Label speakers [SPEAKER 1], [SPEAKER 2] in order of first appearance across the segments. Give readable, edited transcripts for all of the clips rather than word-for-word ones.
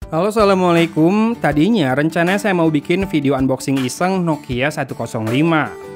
[SPEAKER 1] Halo, assalamualaikum. Tadinya rencananya saya mau bikin video unboxing iseng Nokia 105.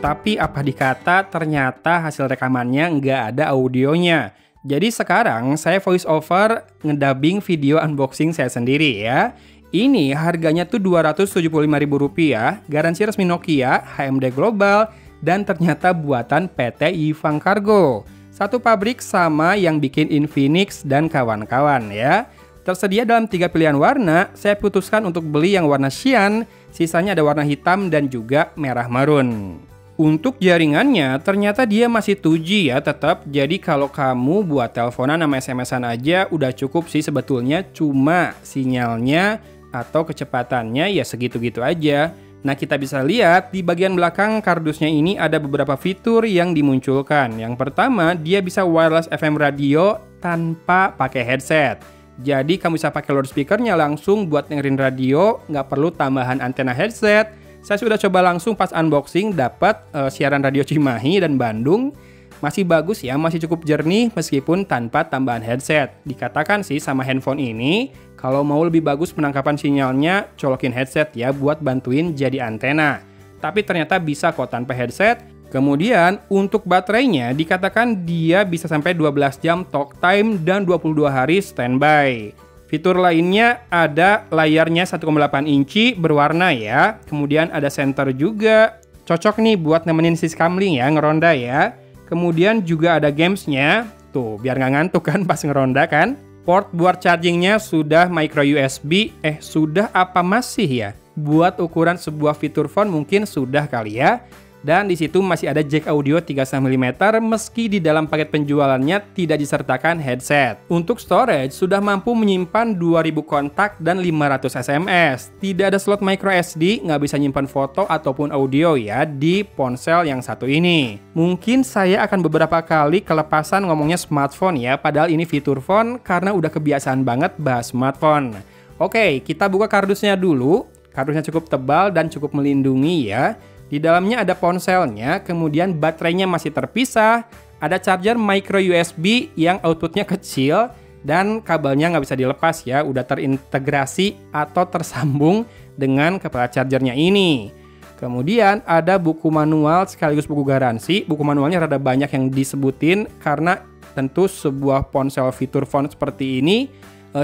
[SPEAKER 1] Tapi apa dikata ternyata hasil rekamannya nggak ada audionya. Jadi sekarang saya voice over ngedubbing video unboxing saya sendiri ya. Ini harganya tuh Rp275.000, garansi resmi Nokia, HMD Global, dan ternyata buatan PT Yifang Cargo. Satu pabrik sama yang bikin Infinix dan kawan-kawan ya. Tersedia dalam 3 pilihan warna, saya putuskan untuk beli yang warna cyan, sisanya ada warna hitam dan juga merah marun. Untuk jaringannya, ternyata dia masih 2G ya tetap, jadi kalau kamu buat teleponan sama SMS-an aja udah cukup sih sebetulnya, cuma sinyalnya atau kecepatannya ya segitu-gitu aja. Nah, kita bisa lihat di bagian belakang kardusnya ini ada beberapa fitur yang dimunculkan. Yang pertama, dia bisa wireless FM radio tanpa pakai headset. Jadi kamu bisa pakai loudspeakernya langsung buat dengerin radio, nggak perlu tambahan antena headset. Saya sudah coba langsung pas unboxing, dapat siaran radio Cimahi dan Bandung. Masih bagus ya, masih cukup jernih meskipun tanpa tambahan headset. Dikatakan sih sama handphone ini, kalau mau lebih bagus penangkapan sinyalnya, colokin headset ya buat bantuin jadi antena. Tapi ternyata bisa kok tanpa headset. Kemudian untuk baterainya dikatakan dia bisa sampai 12 jam talk time dan 22 hari standby. Fitur lainnya ada layarnya 1,8 inci berwarna ya. Kemudian ada center juga. Cocok nih buat nemenin sis kamling ya, ngeronda ya. Kemudian juga ada gamesnya. Tuh, biar nggak ngantuk kan pas ngeronda kan. Port buat chargingnya sudah micro USB. Sudah apa masih ya? Buat ukuran sebuah fitur phone mungkin sudah kali ya. Dan di situ masih ada jack audio 3,5 mm meski di dalam paket penjualannya tidak disertakan headset. Untuk storage sudah mampu menyimpan 2000 kontak dan 500 SMS. Tidak ada slot micro SD, nggak bisa nyimpan foto ataupun audio ya di ponsel yang satu ini. Mungkin saya akan beberapa kali kelepasan ngomongnya smartphone ya, padahal ini fitur phone karena udah kebiasaan banget bahas smartphone. Oke, kita buka kardusnya dulu. Kardusnya cukup tebal dan cukup melindungi ya. Di dalamnya ada ponselnya, kemudian baterainya masih terpisah, ada charger micro USB yang outputnya kecil, dan kabelnya nggak bisa dilepas ya, udah terintegrasi atau tersambung dengan kepala chargernya ini. Kemudian ada buku manual sekaligus buku garansi. Buku manualnya rada banyak yang disebutin karena tentu sebuah ponsel fitur phone seperti ini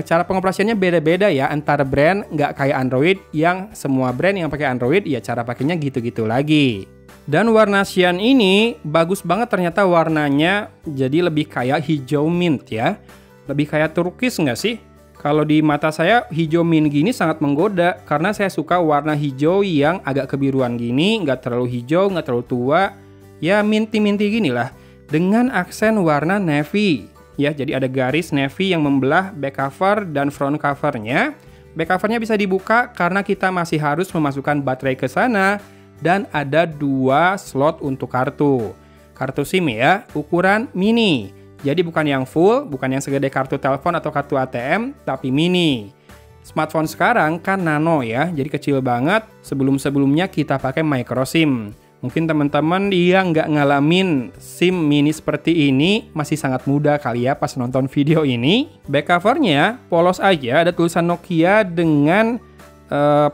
[SPEAKER 1] cara pengoperasiannya beda-beda ya antar brand, nggak kayak Android yang semua brand yang pakai Android ya cara pakainya gitu-gitu lagi. Dan warna cyan ini bagus banget ternyata warnanya, jadi lebih kayak hijau mint ya. Lebih kayak turkis nggak sih? Kalau di mata saya hijau mint gini sangat menggoda karena saya suka warna hijau yang agak kebiruan gini, nggak terlalu hijau, nggak terlalu tua, ya minty-minty gini lah. Dengan aksen warna navy. Ya, jadi ada garis navy yang membelah back cover dan front covernya. Back covernya bisa dibuka karena kita masih harus memasukkan baterai ke sana dan ada 2 slot untuk kartu. Kartu SIM ya, ukuran mini. Jadi bukan yang full, bukan yang segede kartu telepon atau kartu ATM, tapi mini. Smartphone sekarang kan nano ya, jadi kecil banget. Sebelum-sebelumnya kita pakai micro SIM. Mungkin teman-teman yang nggak ngalamin SIM mini seperti ini masih sangat muda kali ya pas nonton video ini. Back covernya polos aja, ada tulisan Nokia dengan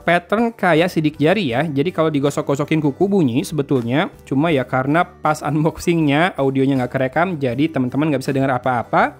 [SPEAKER 1] pattern kayak sidik jari ya. Jadi kalau digosok-gosokin kuku bunyi sebetulnya. Cuma ya karena pas unboxingnya audionya nggak kerekam, jadi teman-teman nggak bisa dengar apa-apa.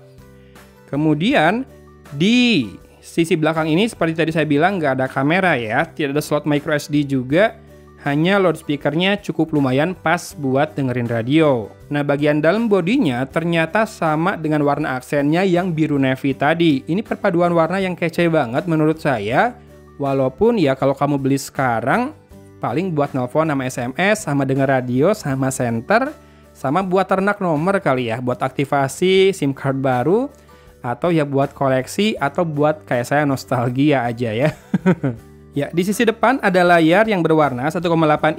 [SPEAKER 1] Kemudian di sisi belakang ini seperti tadi saya bilang nggak ada kamera ya, tidak ada slot micro SD juga. Hanya loudspeakernya cukup lumayan pas buat dengerin radio. Nah, bagian dalam bodinya ternyata sama dengan warna aksennya yang biru navy tadi. Ini perpaduan warna yang kece banget menurut saya. Walaupun ya kalau kamu beli sekarang, paling buat nelpon sama SMS, sama denger radio, sama center, sama buat ternak nomor kali ya, buat aktivasi SIM card baru, atau ya buat koleksi, atau buat kayak saya nostalgia aja ya. Ya, di sisi depan ada layar yang berwarna 1,8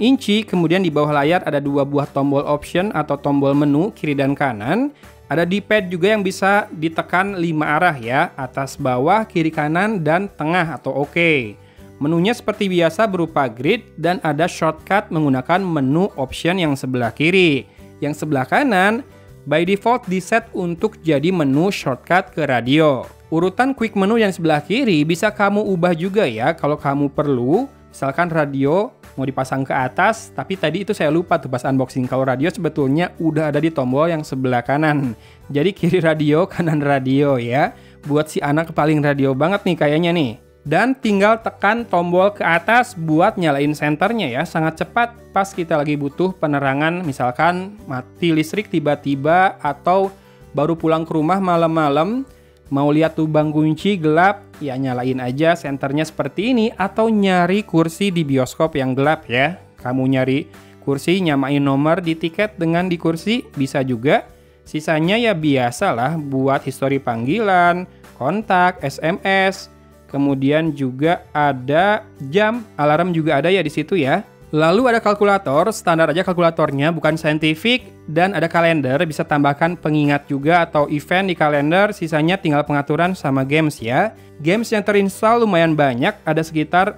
[SPEAKER 1] inci, kemudian di bawah layar ada 2 buah tombol option atau tombol menu kiri dan kanan. Ada D-pad juga yang bisa ditekan 5 arah ya, atas, bawah, kiri, kanan, dan tengah atau OK. Menunya seperti biasa berupa grid dan ada shortcut menggunakan menu option yang sebelah kiri. Yang sebelah kanan By default di-set untuk jadi menu shortcut ke radio. Urutan quick menu yang sebelah kiri bisa kamu ubah juga ya kalau kamu perlu. Misalkan radio mau dipasang ke atas, tapi tadi itu saya lupa tuh pas unboxing. Kalau radio sebetulnya udah ada di tombol yang sebelah kanan. Jadi kiri radio, kanan radio ya. Buat si anak paling radio banget nih kayaknya nih. Dan tinggal tekan tombol ke atas buat nyalain senternya ya. Sangat cepat pas kita lagi butuh penerangan, misalkan mati listrik tiba-tiba atau baru pulang ke rumah malam-malam, mau lihat lubang kunci gelap, ya nyalain aja senternya seperti ini. Atau nyari kursi di bioskop yang gelap ya. Kamu nyari kursi, nyamain nomor di tiket dengan di kursi, bisa juga. Sisanya ya biasalah buat histori panggilan, kontak, SMS. Kemudian juga ada jam, alarm juga ada ya di situ ya. Lalu ada kalkulator, standar aja kalkulatornya, bukan scientific. Dan ada kalender, bisa tambahkan pengingat juga atau event di kalender. Sisanya tinggal pengaturan sama games ya. Games yang terinstall lumayan banyak, ada sekitar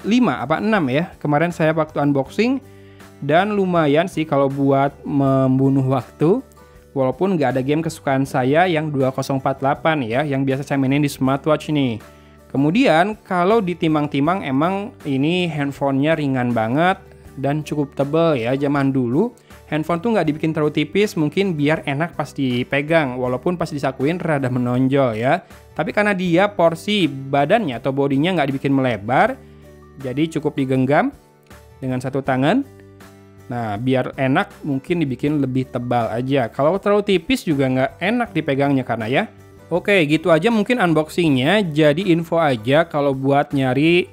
[SPEAKER 1] 5 apa 6 ya. Kemarin saya waktu unboxing. Dan lumayan sih kalau buat membunuh waktu. Walaupun nggak ada game kesukaan saya yang 2048 ya, yang biasa saya mainin di smartwatch nih. Kemudian kalau ditimbang-timbang emang ini handphonenya ringan banget dan cukup tebal ya. Zaman dulu handphone tuh nggak dibikin terlalu tipis, mungkin biar enak pas dipegang, walaupun pas disakuin rada menonjol ya. Tapi karena dia porsi badannya atau bodinya nggak dibikin melebar, jadi cukup digenggam dengan satu tangan. Nah, biar enak mungkin dibikin lebih tebal aja. Kalau terlalu tipis juga nggak enak dipegangnya karena ya. Oke, gitu aja mungkin unboxingnya. Jadi info aja kalau buat nyari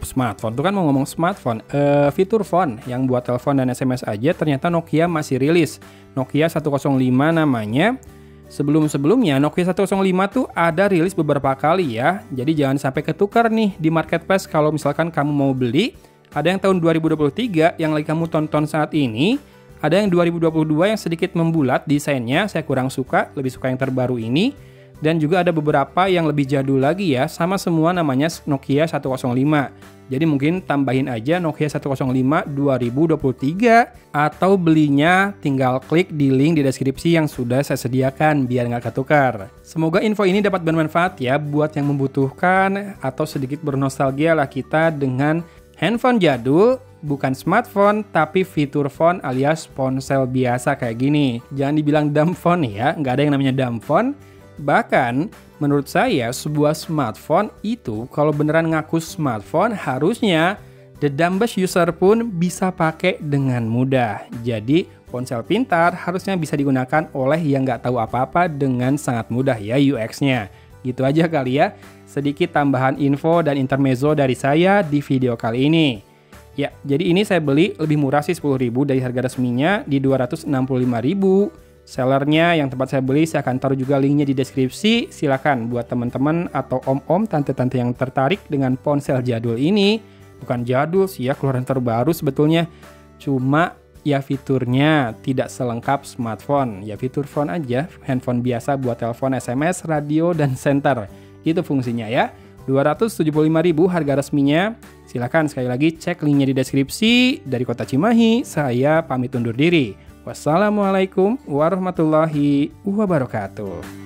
[SPEAKER 1] smartphone. Tuh kan mau ngomong smartphone. Fitur phone yang buat telepon dan SMS aja ternyata Nokia masih rilis. Nokia 105 namanya. Sebelum-sebelumnya Nokia 105 tuh ada rilis beberapa kali ya. Jadi jangan sampai ketukar nih di marketplace kalau misalkan kamu mau beli. Ada yang tahun 2023 yang lagi kamu tonton saat ini. Ada yang 2022 yang sedikit membulat desainnya, saya kurang suka, lebih suka yang terbaru ini. Dan juga ada beberapa yang lebih jadul lagi ya, sama semua namanya Nokia 105. Jadi mungkin tambahin aja Nokia 105 2023 atau belinya tinggal klik di link di deskripsi yang sudah saya sediakan biar nggak ketukar. Semoga info ini dapat bermanfaat ya buat yang membutuhkan atau sedikit bernostalgia lah kita dengan handphone jadul. Bukan smartphone, tapi fitur phone alias ponsel biasa kayak gini. Jangan dibilang dumb phone ya, nggak ada yang namanya dumb phone. Bahkan, menurut saya sebuah smartphone itu kalau beneran ngaku smartphone, harusnya the dumbest user pun bisa pakai dengan mudah. Jadi, ponsel pintar harusnya bisa digunakan oleh yang nggak tahu apa-apa dengan sangat mudah ya UX-nya. Gitu aja kali ya, sedikit tambahan info dan intermezzo dari saya di video kali ini. Ya, jadi ini saya beli lebih murah sih 10.000 dari harga resminya di 265.000. Sellernya yang tempat saya beli saya akan taruh juga linknya di deskripsi. Silakan buat teman-teman atau om-om, tante-tante yang tertarik dengan ponsel jadul ini. Bukan jadul sih ya, keluaran terbaru sebetulnya. Cuma ya fiturnya tidak selengkap smartphone. Ya fitur phone aja, handphone biasa buat telepon, SMS, radio, dan senter. Itu fungsinya ya. 275.000 harga resminya. Silakan sekali lagi cek linknya di deskripsi. Dari Kota Cimahi, saya pamit undur diri. Wassalamualaikum warahmatullahi wabarakatuh.